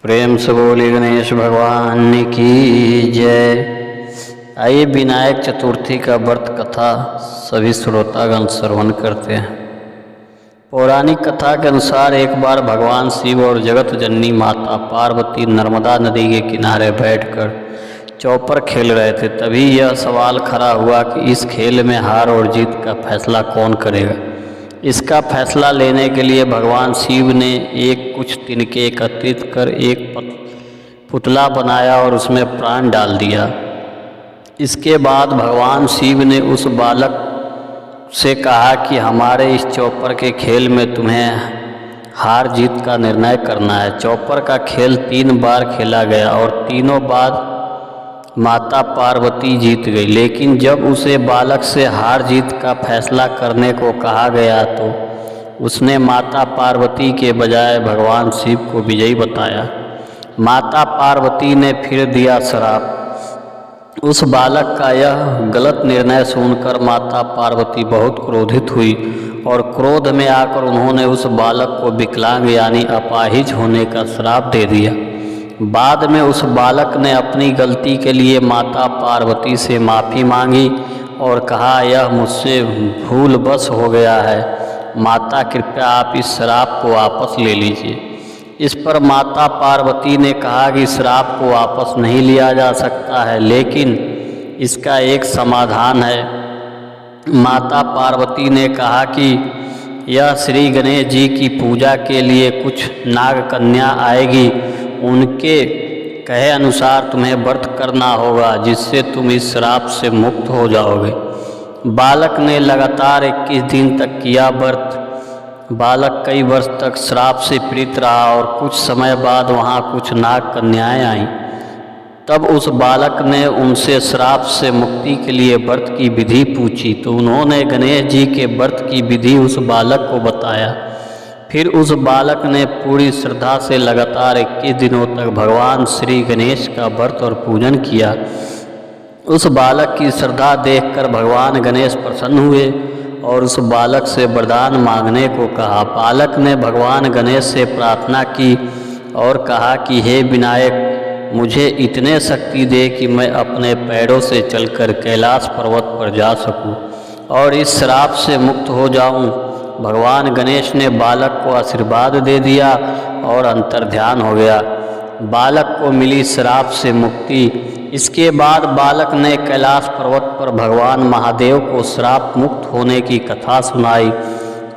प्रेम से बोले गणेश भगवान की जय। आइए विनायक चतुर्थी का व्रत कथा सभी श्रोतागण श्रवण करते हैं। पौराणिक कथा के अनुसार एक बार भगवान शिव और जगत जननी माता पार्वती नर्मदा नदी के किनारे बैठकर चौपर खेल रहे थे। तभी यह सवाल खड़ा हुआ कि इस खेल में हार और जीत का फैसला कौन करेगा। इसका फैसला लेने के लिए भगवान शिव ने कुछ तिनके एकत्रित कर एक पुतला बनाया और उसमें प्राण डाल दिया। इसके बाद भगवान शिव ने उस बालक से कहा कि हमारे इस चौपर के खेल में तुम्हें हार जीत का निर्णय करना है। चौपर का खेल 3 बार खेला गया और तीनों बार माता पार्वती जीत गई, लेकिन जब उसे बालक से हार जीत का फैसला करने को कहा गया तो उसने माता पार्वती के बजाय भगवान शिव को विजयी बताया। माता पार्वती ने फिर दिया श्राप। उस बालक का यह गलत निर्णय सुनकर माता पार्वती बहुत क्रोधित हुई और क्रोध में आकर उन्होंने उस बालक को विकलांग यानी अपाहिज होने का श्राप दे दिया। बाद में उस बालक ने अपनी गलती के लिए माता पार्वती से माफ़ी मांगी और कहा, यह मुझसे भूलवश हो गया है, माता कृपया आप इस श्राप को वापस ले लीजिए। इस पर माता पार्वती ने कहा कि श्राप को वापस नहीं लिया जा सकता है, लेकिन इसका एक समाधान है। माता पार्वती ने कहा कि यह श्री गणेश जी की पूजा के लिए कुछ नाग कन्या आएगी, उनके कहे अनुसार तुम्हें व्रत करना होगा, जिससे तुम इस श्राप से मुक्त हो जाओगे। बालक ने लगातार 21 दिन तक किया व्रत। बालक कई वर्ष तक श्राप से पीड़ित रहा और कुछ समय बाद वहाँ कुछ नाग कन्याएं आईं। तब उस बालक ने उनसे श्राप से मुक्ति के लिए व्रत की विधि पूछी, तो उन्होंने गणेश जी के व्रत की विधि उस बालक को बताया। फिर उस बालक ने पूरी श्रद्धा से लगातार 21 दिनों तक भगवान श्री गणेश का व्रत और पूजन किया। उस बालक की श्रद्धा देखकर भगवान गणेश प्रसन्न हुए और उस बालक से वरदान मांगने को कहा। बालक ने भगवान गणेश से प्रार्थना की और कहा कि हे विनायक, मुझे इतने शक्ति दे कि मैं अपने पैरों से चलकर कैलाश पर्वत पर जा सकूं और इस श्राप से मुक्त हो जाऊं। भगवान गणेश ने बालक को आशीर्वाद दे दिया और अंतर्ध्यान हो गया। बालक को मिली श्राप से मुक्ति। इसके बाद बालक ने कैलाश पर्वत पर भगवान महादेव को श्राप मुक्त होने की कथा सुनाई।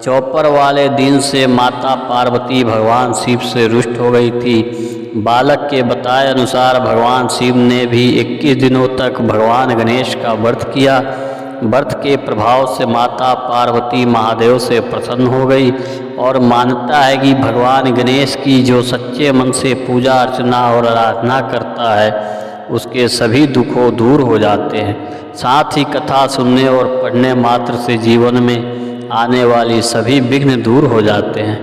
चौपर वाले दिन से माता पार्वती भगवान शिव से रुष्ट हो गई थी। बालक के बताए अनुसार भगवान शिव ने भी 21 दिनों तक भगवान गणेश का व्रत किया। व्रत के प्रभाव से माता पार्वती महादेव से प्रसन्न हो गई और मानता है कि भगवान गणेश की जो सच्चे मन से पूजा अर्चना और आराधना करता है उसके सभी दुखों दूर हो जाते हैं। साथ ही कथा सुनने और पढ़ने मात्र से जीवन में आने वाली सभी विघ्न दूर हो जाते हैं।